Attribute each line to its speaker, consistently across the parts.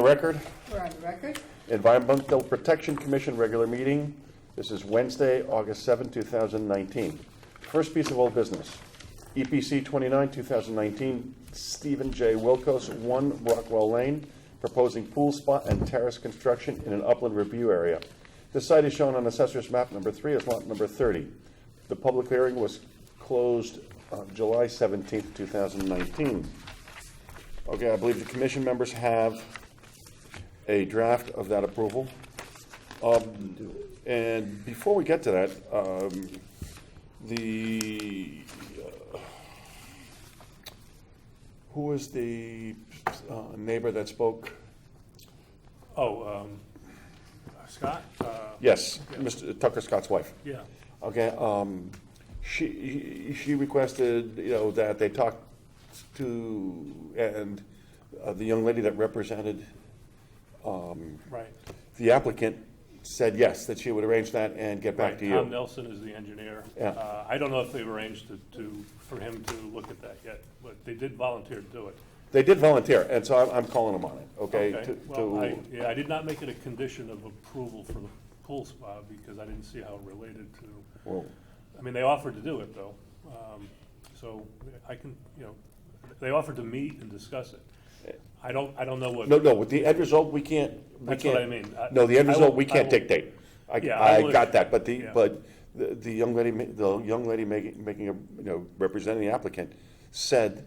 Speaker 1: record.
Speaker 2: We're on the record.
Speaker 1: Environmental Protection Commission regular meeting. This is Wednesday, August 7, 2019. First piece of old business. EPC 29, 2019, Stephen J. Wilkos, 1 Rockwell Lane, proposing pool spot and terrace construction in an upland review area. This site is shown on Assessor's Map number 3 as lot number 30. The public hearing was closed on July 17, 2019. Okay, I believe the commission members have a draft of that approval. And before we get to that, who was the neighbor that spoke?
Speaker 3: Scott?
Speaker 1: Yes,
Speaker 3: yeah.
Speaker 1: Mr. Tucker Scott's wife.
Speaker 3: Yeah.
Speaker 1: Okay, she requested, that they talk to, and the young lady that represented
Speaker 3: Right.
Speaker 1: the applicant said yes, that she would arrange that and get back
Speaker 3: Right.
Speaker 1: to you.
Speaker 3: Tom Nelson is the engineer.
Speaker 1: Yeah.
Speaker 3: I don't know if they've arranged for him to look at that yet, but they did volunteer to do it.
Speaker 1: They did volunteer, and so I'm calling them on it, okay?
Speaker 3: Well, I did not make it a condition of approval for the pool spa because I didn't see how it related to,
Speaker 1: Well,
Speaker 3: I mean, they offered to do it though. So I can, they offered to meet and discuss it. I don't know what.
Speaker 1: no, with the end result, we can't.
Speaker 3: That's what I mean.
Speaker 1: No, the end
Speaker 3: I
Speaker 1: result,
Speaker 3: will-
Speaker 1: we can't
Speaker 3: I will-
Speaker 1: dictate.
Speaker 3: Yeah,
Speaker 1: I
Speaker 3: will-
Speaker 1: got that, but
Speaker 3: yeah.
Speaker 1: the young lady, making representing the applicant said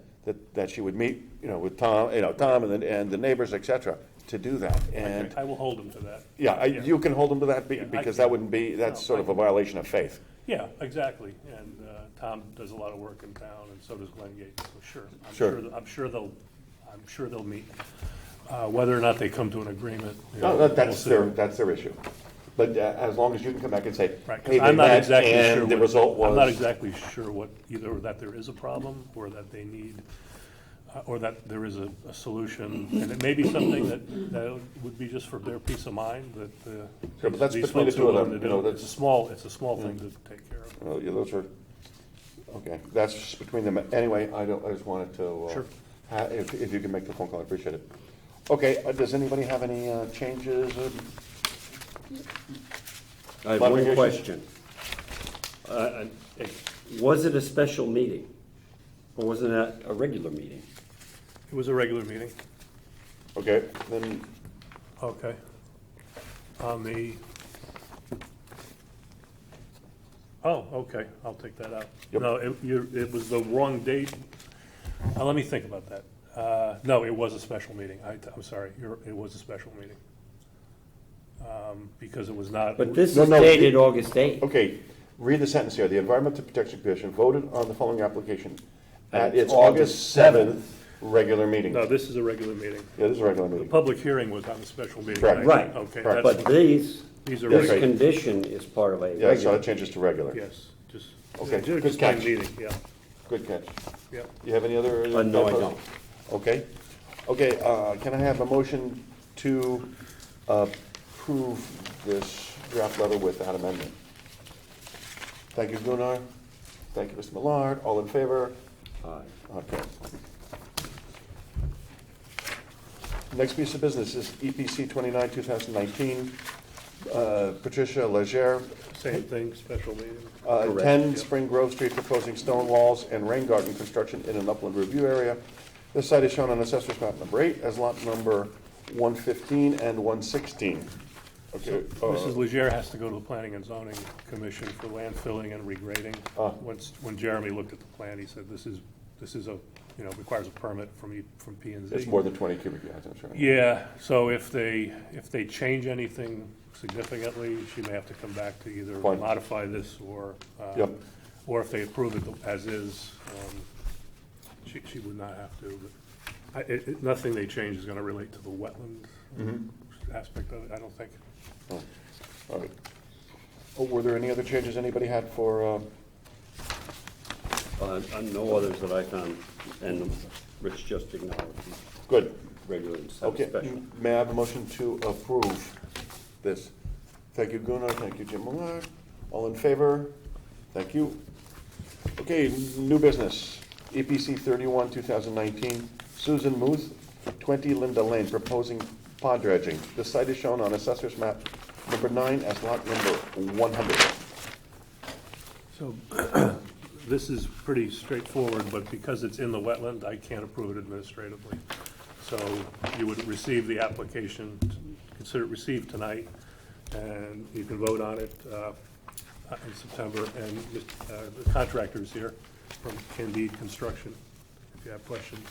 Speaker 1: that she would meet, with Tom, Tom and the neighbors, et cetera, to do that. And
Speaker 3: Okay, I will hold them to that.
Speaker 1: yeah, you can hold them to that
Speaker 3: Yeah,
Speaker 1: because that wouldn't be, that's
Speaker 3: No,
Speaker 1: sort
Speaker 3: I
Speaker 1: of a violation of faith.
Speaker 3: Yeah, exactly. And Tom does a lot of work in town, and so does Glenn Gates. So sure, I'm sure they'll meet. Whether or not they come to an agreement,
Speaker 1: No,
Speaker 3: we'll
Speaker 1: that's
Speaker 3: see.
Speaker 1: that's their issue. But as long as you can come back and say,
Speaker 3: Right, 'cause
Speaker 1: hey, they
Speaker 3: I'm not
Speaker 1: met
Speaker 3: exactly
Speaker 1: and
Speaker 3: sure
Speaker 1: the
Speaker 3: what-
Speaker 1: result was.
Speaker 3: I'm not exactly sure what, either that there is a problem or that they need, or that there is a solution. And it may be something that would be just for their peace of mind, that
Speaker 1: Sure, but that's
Speaker 3: these
Speaker 1: between the
Speaker 3: folks
Speaker 1: two
Speaker 3: are
Speaker 1: of them,
Speaker 3: willing to
Speaker 1: you know,
Speaker 3: do.
Speaker 1: that's-
Speaker 3: It's a small thing to take care of.
Speaker 1: Yeah, those are, okay, that's just between them. Anyway, I just wanted to.
Speaker 3: Sure.
Speaker 1: If you can make the phone call, I appreciate it. Okay, does anybody have any changes?
Speaker 4: I have
Speaker 1: Lot of
Speaker 4: one
Speaker 1: issues.
Speaker 4: question. Was it a special meeting? Or was it a regular meeting?
Speaker 3: It was a regular meeting.
Speaker 1: Okay, then,
Speaker 3: Okay. On the, okay, I'll take that out.
Speaker 1: Yep.
Speaker 3: No, it was the wrong date. Let me think about that. No, it was a special meeting. I'm sorry, it was a special meeting. Because it was not.
Speaker 4: But this
Speaker 1: No,
Speaker 4: is
Speaker 1: no,
Speaker 4: dated August 8th.
Speaker 1: okay, read the sentence here. The Environmental Protection Commission voted on the following application at
Speaker 4: At
Speaker 1: its
Speaker 4: August
Speaker 1: August 7th regular meeting.
Speaker 3: No, this is a regular meeting.
Speaker 1: Yeah, this is a regular
Speaker 3: The
Speaker 1: meeting.
Speaker 3: public hearing was on the special meeting.
Speaker 1: Correct.
Speaker 4: Right.
Speaker 3: Okay,
Speaker 1: Correct.
Speaker 3: that's,
Speaker 4: But these
Speaker 3: these are
Speaker 1: Yes,
Speaker 4: this
Speaker 1: right.
Speaker 3: regular.
Speaker 4: condition is part of a
Speaker 1: Yeah, so
Speaker 4: regular.
Speaker 1: it changes to regular.
Speaker 3: Yes, just.
Speaker 1: Okay, good
Speaker 3: just plain
Speaker 1: catch.
Speaker 3: meeting, yeah,
Speaker 1: Good catch.
Speaker 3: yeah.
Speaker 1: You have any other?
Speaker 4: No, I don't.
Speaker 1: Okay. Okay, can I have a motion to approve this draft letter with that amendment? Thank you, Gunnar. Thank you, Mr. Millard. All in favor?
Speaker 4: Aye.
Speaker 1: Okay. Next piece of business is EPC 29, 2019. Patricia Legere,
Speaker 3: Same thing, special meeting.
Speaker 4: Correct.
Speaker 1: 10
Speaker 3: Yep.
Speaker 1: Spring Grove Street, proposing stone walls and rain garden construction in an upland review area. This site is shown on Assessor's Map number 8 as lot number 115 and 116. Okay.
Speaker 3: Mrs. Legere has to go to the Planning and Zoning Commission for landfilling and regrading.
Speaker 1: Ah.
Speaker 3: When Jeremy looked at the plan, he said, this is a, requires a permit from P and Z.
Speaker 1: It's more than 20 cubic yards, I'm sure.
Speaker 3: Yeah, so if they change anything significantly, she may have to come back to either
Speaker 1: Fine.
Speaker 3: modify this or,
Speaker 1: Yep.
Speaker 3: or if they approve it as is, she would not have to. But nothing they change is gonna relate to the wetland aspect of it, I don't think.
Speaker 1: Oh, all right. Oh, were there any other changes anybody had for,
Speaker 4: No others that I found, and Rich just acknowledged
Speaker 1: good.
Speaker 4: regular instead of
Speaker 1: Okay,
Speaker 4: special.
Speaker 1: may I have a motion to approve this? Thank you, Gunnar, thank you, Jim Millard. All in favor? Thank you. Okay, new business, EPC 31, 2019, Susan Muth, 20 Linda Lane, proposing pond dredging. The site is shown on Assessor's Map number 9 as lot number 100.
Speaker 3: So this is pretty straightforward, but because it's in the wetland, I can't approve it administratively. So you would receive the application, consider it received tonight, and you can vote on it in September. And the contractor's here from Candide Construction, if you have questions.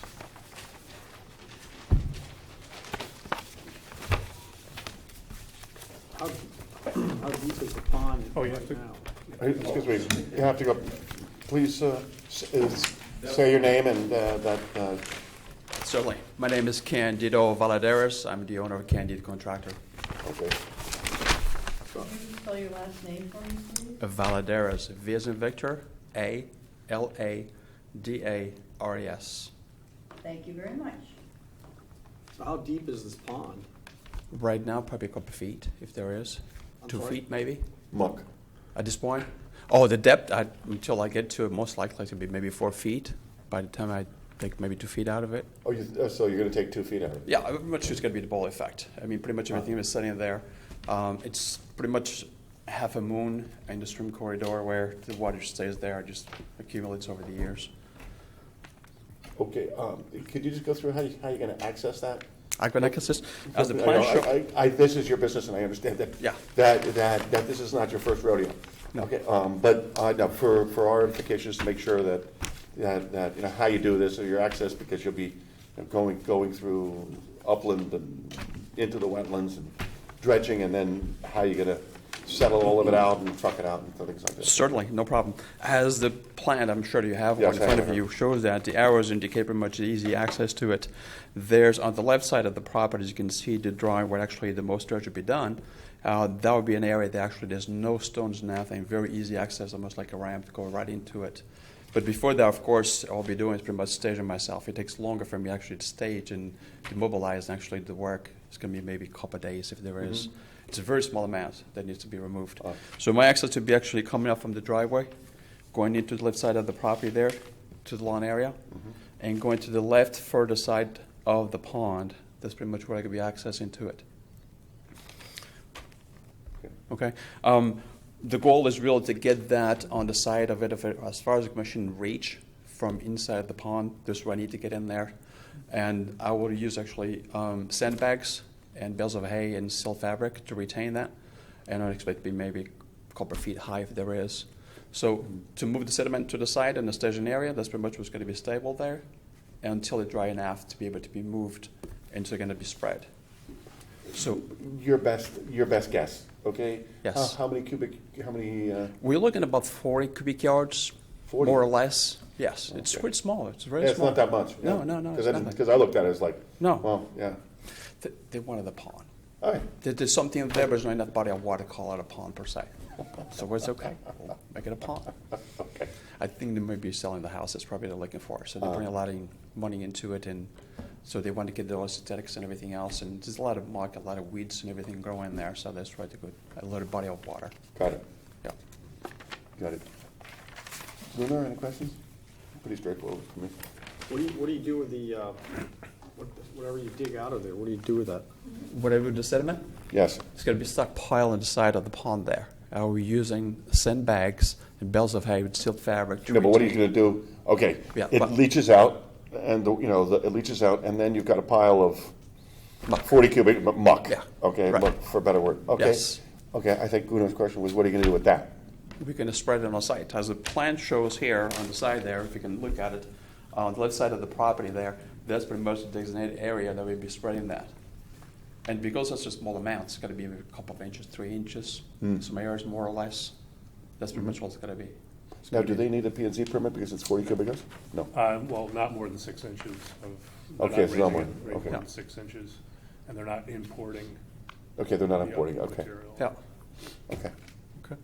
Speaker 2: How deep is the pond
Speaker 3: Oh, you
Speaker 2: right
Speaker 3: have to-
Speaker 2: now?
Speaker 1: Excuse me, you have to go, please say your name and that,
Speaker 5: Certainly. My name is Candido Valadares. I'm the owner of Candide Contractor.
Speaker 1: okay.
Speaker 6: Can you spell your last name for me, please?
Speaker 5: Valadares, V as in Victor, A-L-A-D-A-R-E-S.
Speaker 6: Thank you very much.
Speaker 2: So how deep is this pond?
Speaker 5: Right now, probably a couple of feet, if there is.
Speaker 2: I'm
Speaker 5: 2
Speaker 2: sorry?
Speaker 5: feet, maybe,
Speaker 1: Muck.
Speaker 5: at this point. Oh, the depth, until I get to it, most likely to be maybe 4 feet. By the time I take maybe 2 feet out of it.
Speaker 1: Oh, so you're gonna take 2 feet out of it?
Speaker 5: Yeah, pretty much it's going to be the ball effect. I mean, pretty much everything is sitting there. It's pretty much half a moon in the stream corridor where the water stays there, just accumulates over the years.
Speaker 1: Okay, could you just go through how you're gonna access that?
Speaker 5: I can access this as the
Speaker 1: I
Speaker 5: plan
Speaker 1: know,
Speaker 5: show.
Speaker 1: this is your business, and I understand that.
Speaker 5: Yeah.
Speaker 1: That this is not your first rodeo.
Speaker 5: No.
Speaker 1: Okay, but, no, for our implications, to make sure that, you know, how you do this, or your access, because you'll be going through upland and into the wetlands and dredging, and then how you're gonna settle all of it out and truck it out and things like that.
Speaker 5: Certainly, no problem. As the plan, I'm sure you have one
Speaker 1: Yes,
Speaker 5: in
Speaker 1: I
Speaker 5: front
Speaker 1: have
Speaker 5: of
Speaker 1: it.
Speaker 5: you, shows that the arrows indicate pretty much easy access to it. There's on the left side of the property, as you can see the drawing where actually the most dredge would be done. That would be an area that actually there's no stones, nothing, very easy access, almost like a ramp to go right into it. But before that, of course, all I'll be doing is pretty much staging myself. It takes longer for me actually to stage and demobilize and actually the work. It's going to be maybe a couple of days if there is. It's a very small amount that needs to be removed. So my access would be actually coming up from the driveway, going into the left side of the property there to the lawn area, and going to the left further side of the pond. That's pretty much where I could be accessing to it. Okay. The goal is really to get that on the side of it, as far as the machine reach from inside the pond. This is where I need to get in there. And I will use actually sandbags and bales of hay and silt fabric to retain that. And I expect it to be maybe a couple of feet high if there is. So to move the sediment to the side in the staging area, that's pretty much what's going to be stable there until it dry enough to be able to be moved and so going to be spread. So
Speaker 1: Your best guess, okay?
Speaker 5: Yes.
Speaker 1: How many
Speaker 5: we're looking at about 40 cubic yards,
Speaker 1: 40?
Speaker 5: more or less. Yes, it's
Speaker 1: Okay.
Speaker 5: quite small. It's very
Speaker 1: yeah, it's
Speaker 5: small.
Speaker 1: not that much.
Speaker 5: No, no, no, it's nothing.
Speaker 1: Because I looked at it, it's like,
Speaker 5: No.
Speaker 1: well, yeah.
Speaker 5: They wanted a pond.
Speaker 1: All right.
Speaker 5: There's something there, but there's not enough body of water to call it a pond per se. So it's okay. We'll make it a pond.
Speaker 1: Okay.
Speaker 5: I think they might be selling the house. That's probably they're looking for. So they bring a lot of money into it, and so they want to get the aesthetics and everything else. And there's a lot of muck, a lot of weeds and everything growing there. So that's right to get a little body of water.
Speaker 1: Got it.
Speaker 5: Yeah.
Speaker 1: Got it. Luna, any questions? Pretty straightforward for me.
Speaker 2: What do you do with the, whatever you dig out of there, what do you do with that?
Speaker 5: Whatever the sediment,
Speaker 1: Yes.
Speaker 5: it's going to be stockpiled on the side of the pond there. We're using sandbags and bales of hay with silt fabric. To
Speaker 1: No, but what are you
Speaker 5: retain-
Speaker 1: going to do? Okay,
Speaker 5: Yeah,
Speaker 1: it
Speaker 5: but-
Speaker 1: leaches out, and it leaches out, and then you've got a pile of
Speaker 5: Muck.
Speaker 1: 40 cubic muck.
Speaker 5: Yeah,
Speaker 1: Okay,
Speaker 5: right.
Speaker 1: muck, for a better word. Okay.
Speaker 5: Yes.
Speaker 1: Okay, I think Guno's question was, what are you going to do with that?
Speaker 5: We're going to spread it on the site. As the plan shows here on the side there, if you can look at it, on the left side of the property there, that's pretty much the designated area that we'll be spreading that. And because it's a small amount, it's going to be a couple of inches, 3 inches, some areas more or less. That's pretty much what it's going to be. It's
Speaker 1: Now,
Speaker 5: gonna
Speaker 1: do
Speaker 5: be-
Speaker 1: they need a P&Z permit because it's 40 cubic yards? No.
Speaker 3: Well, not more than 6 inches of.
Speaker 1: Okay, it's not more,
Speaker 3: raising
Speaker 1: okay.
Speaker 3: more than 6 inches, and they're not importing.
Speaker 1: Okay, they're not
Speaker 3: the
Speaker 1: importing,
Speaker 3: other
Speaker 1: okay.
Speaker 3: material.
Speaker 5: Yeah.
Speaker 1: Okay.
Speaker 5: Okay.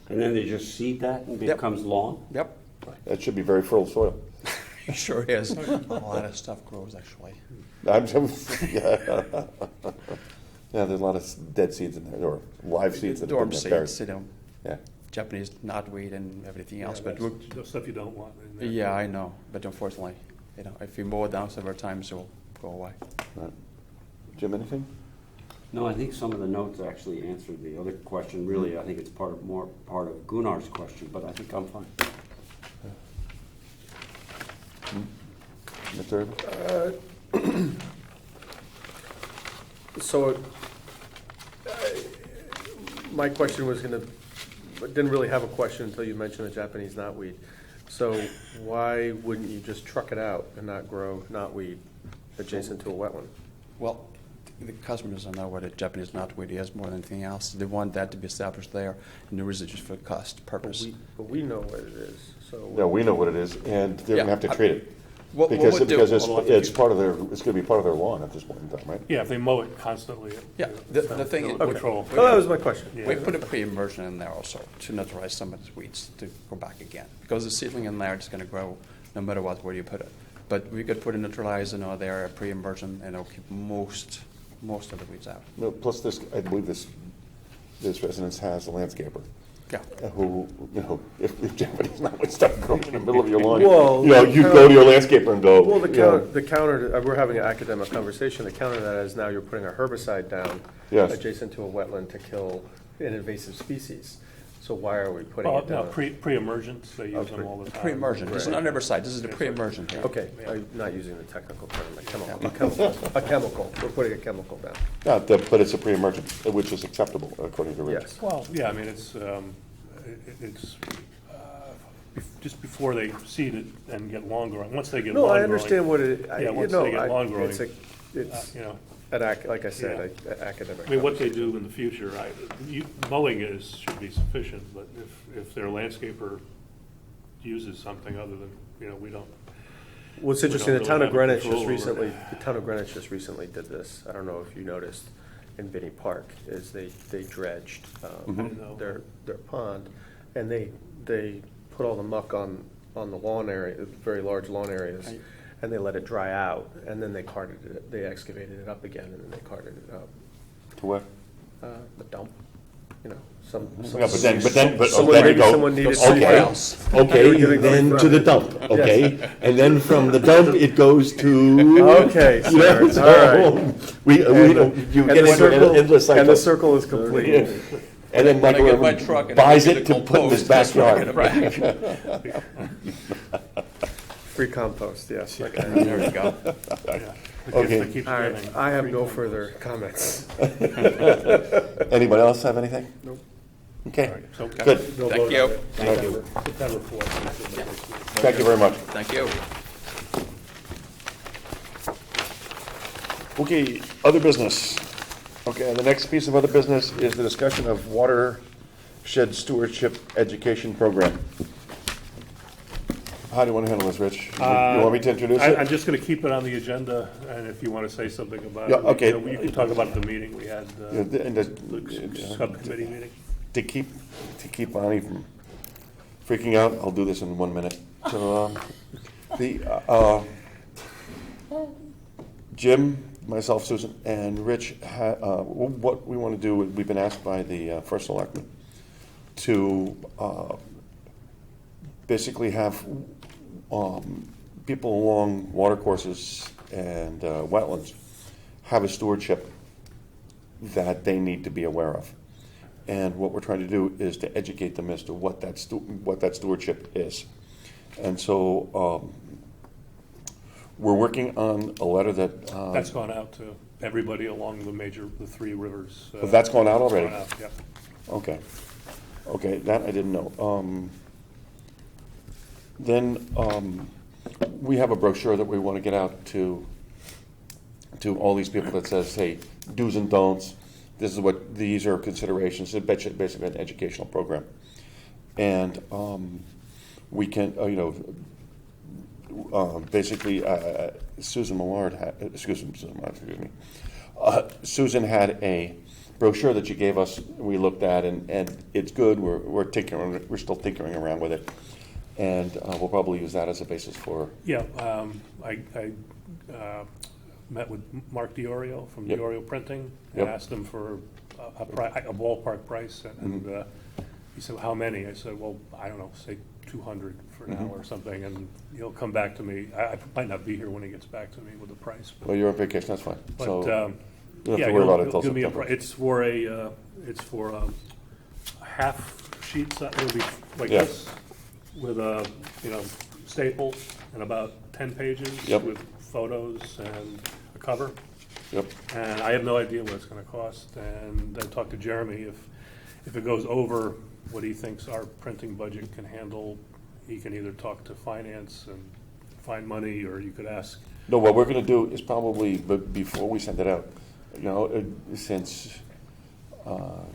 Speaker 4: And then they just seed that and it
Speaker 5: Yep.
Speaker 4: becomes lawn?
Speaker 5: Yep.
Speaker 1: That should be very fertile soil.
Speaker 5: It sure is. A lot of stuff grows actually.
Speaker 1: Yeah. Yeah, there's a lot of dead seeds in there, or live seeds that have
Speaker 5: Dorm
Speaker 1: been buried.
Speaker 5: seeds,
Speaker 1: Yeah.
Speaker 5: Japanese knotweed and everything else.
Speaker 3: Yeah,
Speaker 5: But
Speaker 3: that's the stuff you don't want in there.
Speaker 5: yeah, I know. But unfortunately, if you mow it down several times, it will go away.
Speaker 1: Right. Jim, anything?
Speaker 4: No, I think some of the notes actually answered the other question. Really, I think it's more part of Gunnar's question, but I think I'm fine.
Speaker 1: Mr. Irvin?
Speaker 2: So, my question was didn't really have a question until you mentioned the Japanese knotweed. So why wouldn't you just truck it out and not grow knotweed adjacent to a wetland?
Speaker 5: Well, the customers don't know what a Japanese knotweed is more than anything else. They want that to be established there, and the reason is just for cost purpose.
Speaker 2: But we know what it is, so.
Speaker 1: Yeah, we know what it is, and they're
Speaker 5: Yeah,
Speaker 1: gonna have to treat it.
Speaker 5: What
Speaker 1: Because
Speaker 5: we'll do-
Speaker 1: it's part of their, it's gonna be part of their lawn at this point in time, right?
Speaker 3: Yeah, if they mow it constantly.
Speaker 5: Yeah, the thing is-
Speaker 3: they'll control.
Speaker 2: Well, that was my question.
Speaker 3: Yeah.
Speaker 5: We put a pre-immersion in there also to neutralize some of the weeds to go back again. Because the seedling in there is going to grow no matter what, where you put it. But we could put a neutralizer in there, a pre-immersion, and it'll keep most of the weeds out.
Speaker 1: No, plus this, I believe this residence has a landscaper.
Speaker 5: Yeah.
Speaker 1: Who, if Japanese knotweed start growing in the middle of your lawn,
Speaker 2: Well,
Speaker 1: you go to your landscaper and go.
Speaker 2: Well, the counter, we're having an academic conversation, the counter to that is now you're putting a herbicide down
Speaker 1: Yes.
Speaker 2: adjacent to a wetland to kill an invasive species. So why are we putting
Speaker 3: Well,
Speaker 2: it
Speaker 3: no,
Speaker 2: down?
Speaker 3: pre-emergence, they use them all the time.
Speaker 5: Pre-immersion. This is
Speaker 2: Right.
Speaker 5: on every side. This is the pre-immersion here.
Speaker 2: Okay, I'm not using the technical term, a chemical, we're putting a chemical down,
Speaker 1: Yeah, but it's a pre-emergent, which is acceptable according to Rich.
Speaker 2: yes.
Speaker 3: Well, yeah, I mean, it's just before they seed it and get long growing. Once they get long
Speaker 2: No,
Speaker 3: growing.
Speaker 2: I understand what it,
Speaker 3: Yeah, once they get long growing,
Speaker 2: it's,
Speaker 3: you know,
Speaker 2: like I said, an academic.
Speaker 3: I mean, what they do in the future, mowing should be sufficient, but if their landscaper uses something other than, we don't.
Speaker 2: Well, it's
Speaker 3: we
Speaker 2: interesting, the
Speaker 3: don't
Speaker 2: town
Speaker 3: really
Speaker 2: of Greenwich
Speaker 3: have
Speaker 2: just
Speaker 3: control over
Speaker 2: recently, did this. I don't know if you noticed in Binney Park, is they dredged
Speaker 3: Mhm.
Speaker 2: their pond, and they put all the muck on the lawn area, very large lawn areas,
Speaker 5: Right.
Speaker 2: and they let it dry out, and then they carted it, they excavated it up again, and then they carted it up.
Speaker 1: To what?
Speaker 2: The dump, some.
Speaker 1: Yeah, but then
Speaker 2: Someone-
Speaker 1: you
Speaker 2: maybe
Speaker 1: go,
Speaker 2: someone needed
Speaker 1: okay,
Speaker 2: to-
Speaker 1: okay,
Speaker 2: They were giving
Speaker 1: then
Speaker 2: free
Speaker 1: to the
Speaker 2: run.
Speaker 1: dump, okay? And then from the dump, it goes to.
Speaker 2: Okay,
Speaker 1: You know,
Speaker 2: sir, all right.
Speaker 1: We don't, you get into an endless
Speaker 2: And the
Speaker 1: cycle.
Speaker 2: circle is complete.
Speaker 1: Yeah. And then
Speaker 5: When I
Speaker 1: Michael
Speaker 5: get my
Speaker 1: Irvin
Speaker 5: truck and
Speaker 1: buys
Speaker 5: I get
Speaker 1: it
Speaker 5: the
Speaker 1: to put in his
Speaker 5: compost, that's when I
Speaker 1: backyard.
Speaker 5: get it back.
Speaker 2: Free compost, yes. Okay.
Speaker 5: There we go.
Speaker 3: Yeah, the gift
Speaker 1: Okay.
Speaker 3: that keeps
Speaker 2: All right,
Speaker 3: giving.
Speaker 2: I have
Speaker 3: Free
Speaker 2: no
Speaker 3: compost.
Speaker 2: further comments.
Speaker 1: Anybody else have anything?
Speaker 2: Nope.
Speaker 1: Okay,
Speaker 3: All right, so
Speaker 1: good.
Speaker 5: Thank you.
Speaker 1: Thank you.
Speaker 3: September 4th.
Speaker 1: Thank you very much.
Speaker 5: Thank you.
Speaker 1: Okay, other business. Okay, the next piece of other business is the discussion of watershed stewardship education program. How do you want to handle this, Rich? You want me to introduce
Speaker 3: I'm
Speaker 1: it?
Speaker 3: just going to keep it on the agenda, and if you want to say something about
Speaker 1: Yeah,
Speaker 3: it.
Speaker 1: okay.
Speaker 3: You can talk about the meeting we had,
Speaker 1: Yeah, and
Speaker 3: the subcommittee meeting.
Speaker 1: To keep Bonnie from freaking out, I'll do this in 1 minute. So, Jim, myself, Susan, and Rich, what we want to do, we've been asked by the First Selectman to basically have people along watercourses and wetlands have a stewardship that they need to be aware of. And what we're trying to do is to educate them as to what that stewardship is. And so we're working on a letter that.
Speaker 3: That's gone out to everybody along the 3 rivers.
Speaker 1: That's gone out
Speaker 3: It's
Speaker 1: already?
Speaker 3: gone out, yeah.
Speaker 1: Okay, that I didn't know. Then we have a brochure that we want to get out to all these people that says, hey, do's and don'ts. These are considerations. It's basically an educational program. And we can, basically, Susan Susan had a brochure that she gave us. We looked at, and it's good. We're still tinkering around with it, and we'll probably use that as a basis for.
Speaker 3: Yeah, I met with Mark DiOrio from
Speaker 1: Yep.
Speaker 3: DiOrio Printing, and
Speaker 1: Yep.
Speaker 3: asked him for a ballpark price, and he said, how many? I said, well, I don't know, say 200 for now or something, and he'll come back to me. I might not be here when he gets back to me with the price.
Speaker 1: Well, you're on vacation. That's fine.
Speaker 3: But
Speaker 1: So don't
Speaker 3: Yeah,
Speaker 1: have to worry about it
Speaker 3: he'll
Speaker 1: until
Speaker 3: give me a
Speaker 1: September.
Speaker 3: it's for a half sheet, it'll be like
Speaker 1: Yeah.
Speaker 3: this, with a, staples and about 10 pages.
Speaker 1: Yep.
Speaker 3: With photos and a cover.
Speaker 1: Yep,
Speaker 3: And I have no idea what it's gonna cost, and I talked to Jeremy, if it goes over what he thinks our printing budget can handle, he can either talk to finance and find money, or you could ask.
Speaker 1: no, what we're gonna do is probably, but before we send it out, since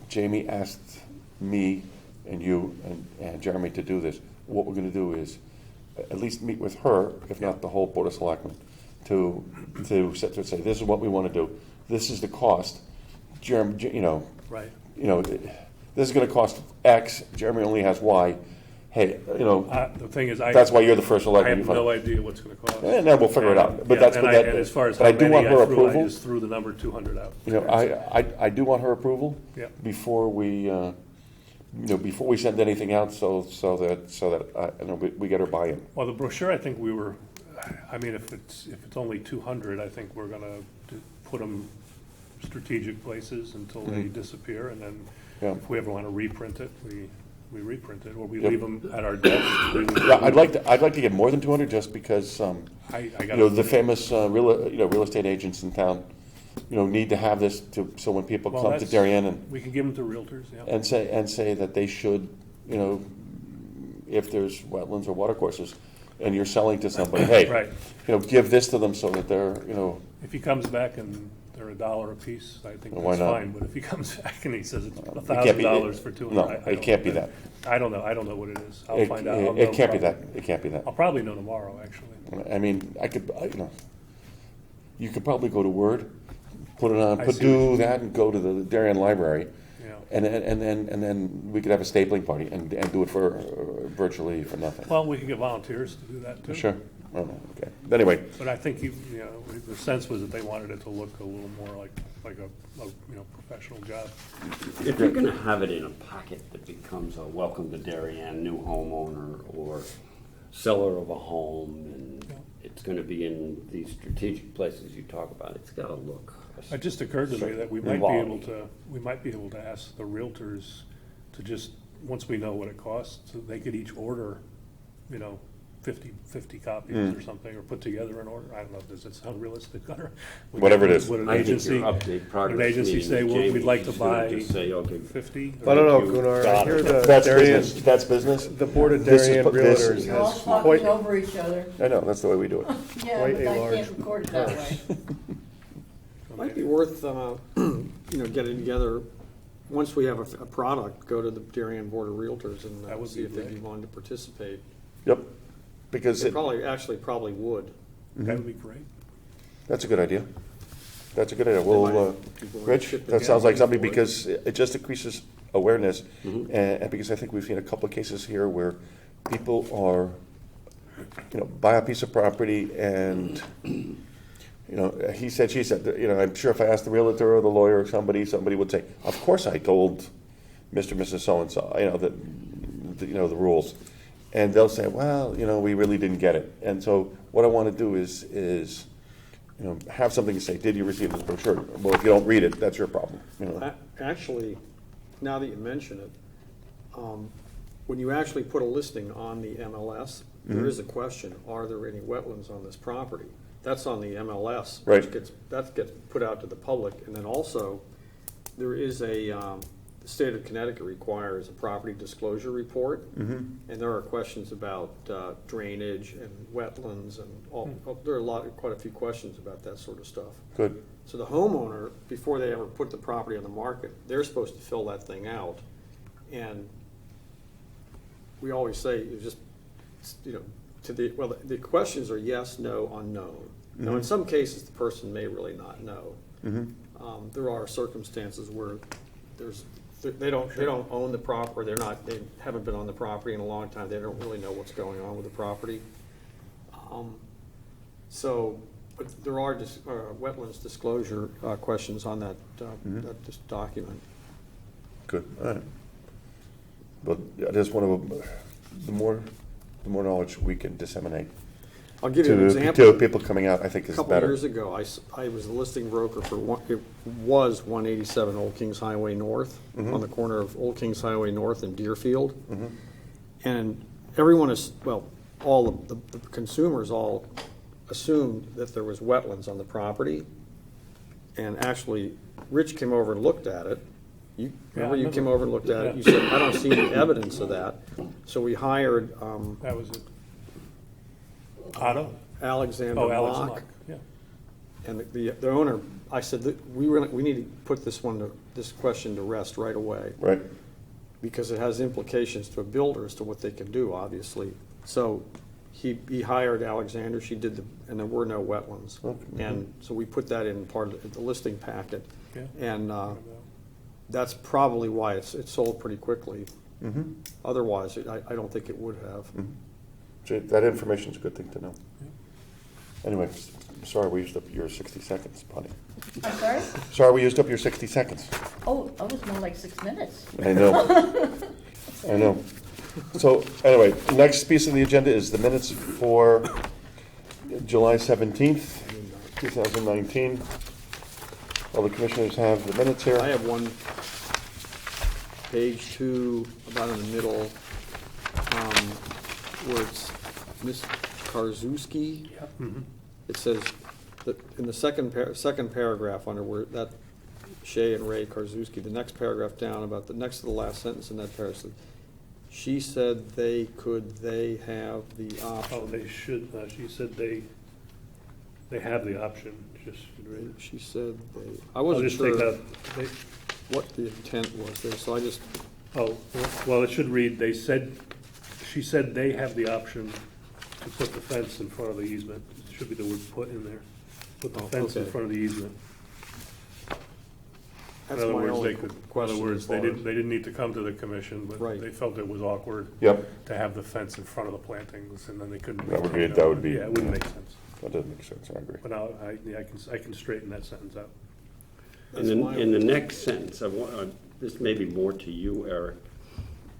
Speaker 1: Jamie asked me and you and Jeremy to do this, what we're gonna do is at least meet with her, if not the whole Board of Selectmen, to sit there and say, this is what we wanna do, this is the cost. Jeremy,
Speaker 3: Right.
Speaker 1: this is gonna cost X, Jeremy only has Y. Hey,
Speaker 3: The thing is,
Speaker 1: that's why you're the first
Speaker 3: I
Speaker 1: selectman.
Speaker 3: have no idea what's gonna cost.
Speaker 1: And then we'll figure it out. But
Speaker 3: Yeah,
Speaker 1: that's
Speaker 3: and
Speaker 1: what
Speaker 3: I-
Speaker 1: that.
Speaker 3: and as far as
Speaker 1: but I
Speaker 3: how
Speaker 1: do want
Speaker 3: many
Speaker 1: her
Speaker 3: I
Speaker 1: approval.
Speaker 3: just threw the number 200 out.
Speaker 1: I do want her approval.
Speaker 3: Yeah.
Speaker 1: Before we, before we send anything out, so that we get her buy-in.
Speaker 3: Well, the brochure, I think if it's only 200, I think we're gonna put them strategic places until they disappear, and then
Speaker 1: Mm-hmm. Yeah.
Speaker 3: if we ever wanna reprint it, we reprint it, or we
Speaker 1: Yep.
Speaker 3: leave them at our desk.
Speaker 1: Yeah, I'd like to get more than 200, just because
Speaker 3: I got
Speaker 1: the famous real estate agents in town, need to have this so when people
Speaker 3: Well,
Speaker 1: come to
Speaker 3: that's-
Speaker 1: Darien and
Speaker 3: We can give them to realtors, yeah.
Speaker 1: and say that they should, if there's wetlands or watercourses, and you're selling to somebody, hey,
Speaker 3: Right.
Speaker 1: Give this to them so that they're,
Speaker 3: If he comes back and they're $1 a piece, I think
Speaker 1: Well, why
Speaker 3: that's
Speaker 1: not?
Speaker 3: fine, but if he comes back and he says it's
Speaker 1: can't be-
Speaker 3: $1,000 for 200.
Speaker 1: no,
Speaker 3: I
Speaker 1: it
Speaker 3: don't-
Speaker 1: can't be that.
Speaker 3: I don't know what it is. I'll
Speaker 1: It
Speaker 3: find out. I'll
Speaker 1: it
Speaker 3: know
Speaker 1: can't be
Speaker 3: probably-
Speaker 1: that, it can't be that.
Speaker 3: I'll probably know tomorrow, actually.
Speaker 1: I mean, you could probably go to Word, put it on,
Speaker 3: I see what
Speaker 1: do
Speaker 3: you
Speaker 1: that and go to the Darien Library,
Speaker 3: Yeah.
Speaker 1: and then we could have a stapling party and do it for, virtually for nothing.
Speaker 3: Well, we can get volunteers to do that too.
Speaker 1: Sure, oh, okay, but anyway,
Speaker 3: But I think the sense was that they wanted it to look a little more like a professional job.
Speaker 4: If you're gonna have it in a pocket that becomes a welcome to Darien, new homeowner or seller of a home, and it's gonna be in these strategic places you talk about, it's gotta look.
Speaker 3: It just occurred to me that we might be able to ask the realtors to just, once we know what it costs, so they could each order, 50 copies or something, or put together an order. I don't know, does it sound realistic, Gunnar?
Speaker 1: Whatever it is.
Speaker 3: Would an
Speaker 4: I think
Speaker 3: agency,
Speaker 4: your update
Speaker 3: would an
Speaker 4: progress
Speaker 3: agency
Speaker 4: meeting
Speaker 3: say,
Speaker 4: with
Speaker 3: well, we'd
Speaker 4: Jamie,
Speaker 3: like to
Speaker 4: he's gonna
Speaker 3: buy
Speaker 4: just say, okay,
Speaker 3: 50?
Speaker 2: I don't know,
Speaker 4: You
Speaker 2: Gunnar, I
Speaker 4: got
Speaker 2: hear
Speaker 4: it.
Speaker 2: the
Speaker 1: that's
Speaker 2: Darien,
Speaker 1: business, that's business.
Speaker 2: the Board of
Speaker 1: This is
Speaker 2: Darien
Speaker 1: pu- this
Speaker 2: Realtors
Speaker 1: is-
Speaker 6: You're all
Speaker 2: has
Speaker 6: talking
Speaker 2: quite,
Speaker 6: over each other.
Speaker 1: I know, that's the way we do it.
Speaker 6: Yeah,
Speaker 2: Quite
Speaker 6: but
Speaker 2: a
Speaker 6: I
Speaker 2: large
Speaker 6: can't record it that way.
Speaker 7: Might be worth, getting together, once we have a product, go to the Darien Board of Realtors and
Speaker 3: That would
Speaker 7: see
Speaker 3: be
Speaker 7: if they'd be
Speaker 3: great.
Speaker 7: willing to participate.
Speaker 1: Yep, because
Speaker 7: They probably would.
Speaker 3: That would be great.
Speaker 1: that's a good idea. That's a good idea. Well,
Speaker 7: might be willing to
Speaker 1: Rich,
Speaker 7: ship the
Speaker 1: that sounds like
Speaker 7: gasoline
Speaker 1: something
Speaker 7: for it.
Speaker 1: because it just increases awareness. And because I think we've seen a couple of cases here where people are, buy a piece of property and, he said, she said, I'm sure if I asked the realtor or the lawyer or somebody would say, of course I told Mr. and Mrs. So-and-so, the rules. And they'll say, well, we really didn't get it. And so what I want to do is have something to say, did you receive this brochure? Well, if you don't read it, that's your problem.
Speaker 7: Actually, now that you mention it, when you actually put a listing on the MLS, there is a question, are there any wetlands on this property? That's on the MLS.
Speaker 1: Right.
Speaker 7: That gets put out to the public, and then also, there is the state of Connecticut requires a property disclosure report, and there are questions about drainage and wetlands and there are quite a few questions about that sort of stuff.
Speaker 1: Good.
Speaker 7: So the homeowner, before they ever put the property on the market, they're supposed to fill that thing out. And we always say, the questions are yes, no, unknown. Now, in some cases, the person may really not know. There are circumstances where they don't own the property, they haven't been on the property in a long time, they don't really know what's going on with the property. But there are wetlands disclosure questions on that document.
Speaker 1: Good, all right. But I just want to, the more knowledge we can disseminate,
Speaker 7: I'll give you an
Speaker 1: to
Speaker 7: example.
Speaker 1: people coming out, I think
Speaker 7: A
Speaker 1: is
Speaker 7: couple
Speaker 1: better.
Speaker 7: years ago, I was the listing broker for it was 187 Old Kings Highway North, on the corner of Old Kings Highway North and Deerfield. And everyone is, well, all of the consumers all assumed that there was wetlands on the property. And actually, Rich came over and looked at it. Remember you came over and looked at it? You said, I don't see any evidence of that. So we hired
Speaker 3: That was it. Otto?
Speaker 7: Alexander
Speaker 3: Oh, Alex
Speaker 7: Mock.
Speaker 3: Mock, yeah.
Speaker 7: And the owner, I said, that we need to put this question to rest right away,
Speaker 1: Right.
Speaker 7: because it has implications to a builder as to what they can do, obviously. So he hired Alexander, and there were no wetlands.
Speaker 1: Okay.
Speaker 7: And so we put that in part of the listing packet.
Speaker 3: Yeah.
Speaker 7: And that's probably why it sold pretty quickly. Otherwise, I don't think it would have.
Speaker 1: So that information's a good thing to know. Anyway, sorry we used up your 60 seconds, Bonnie.
Speaker 6: I'm sorry?
Speaker 1: Sorry we used up your 60 seconds.
Speaker 6: Oh, it was more like 6 minutes.
Speaker 1: I know. I know. So, anyway, next piece of the agenda is the minutes for July 17th, 2019. All the commissioners have the minutes here.
Speaker 7: I have one, page 2, about in the middle, where it's Miss Karzewski. It says, that in the second paragraph under where that Shay and Ray Karzewski, the next paragraph down, about the next to the last sentence in that paragraph, she said they have the option.
Speaker 3: Oh, they should, she said they have the option, just, right?
Speaker 7: She said they, I
Speaker 3: I'll
Speaker 7: wasn't
Speaker 3: just take
Speaker 7: sure
Speaker 3: that, they,
Speaker 7: what the intent was there, so I just,
Speaker 3: oh, well, it should read, she said they have the option to put the fence in front of the easement. It should be the word put in there. Put the fence in
Speaker 7: okay.
Speaker 3: front of the easement. In
Speaker 7: that's
Speaker 3: other
Speaker 7: my
Speaker 3: words,
Speaker 7: only
Speaker 3: they could, in
Speaker 7: question.
Speaker 3: other words,
Speaker 7: as
Speaker 3: they
Speaker 7: far as-
Speaker 3: didn't need to come to the commission, but
Speaker 7: Right.
Speaker 3: they felt it was awkward
Speaker 1: Yep,
Speaker 3: to have the fence in front of the plantings, and then they couldn't.
Speaker 1: That would be-
Speaker 3: maintain it.
Speaker 1: that would be-
Speaker 3: Yeah, it wouldn't make sense.
Speaker 1: that doesn't make sense, I agree.
Speaker 3: But now, I can straighten that sentence out.
Speaker 7: That's
Speaker 4: In
Speaker 7: my
Speaker 4: the, in the next sentence, this may be more to you, Eric.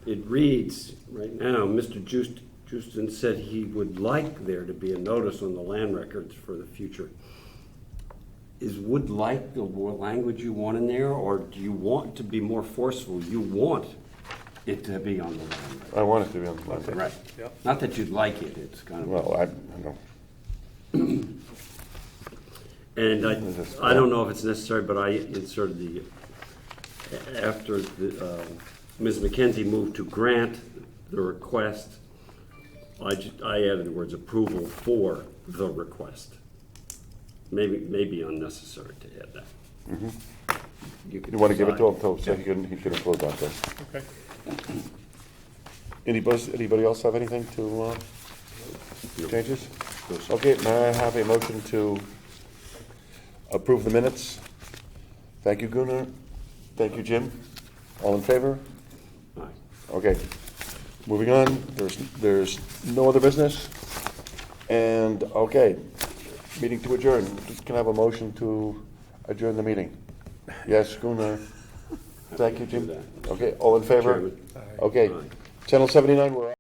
Speaker 4: It reads, right now, Mr. Justin said he would like there to be a notice on the land records for the future. Is would like the language you want in there, or do you want to be more forceful? You want it to be on the land records?
Speaker 1: I want it to be on the line.
Speaker 4: Right.
Speaker 3: Yep.
Speaker 4: Not that you'd like it, it's kind of.
Speaker 1: Well, I know.
Speaker 4: And I don't know if it's necessary, but I inserted after Ms. McKenzie moved to grant the request, I added the words approval for the request. Maybe unnecessary to add that.
Speaker 1: You want to give it to him, so
Speaker 4: Yeah.
Speaker 1: he can include that there.
Speaker 3: Okay.
Speaker 1: Anybody else have anything to, changes? Okay, may I have a motion to approve the minutes? Thank you, Gunnar. Thank you, Jim. All in favor?
Speaker 4: Aye.
Speaker 1: Okay. Moving on, there's no other business? And, okay, meeting to adjourn. Can I have a motion to adjourn the meeting? Yes, Gunnar. Thank you, Jim.
Speaker 4: Do that.
Speaker 1: Okay, all in favor?
Speaker 4: Chairman.
Speaker 1: Okay,
Speaker 4: Aye.
Speaker 1: Channel 79, we're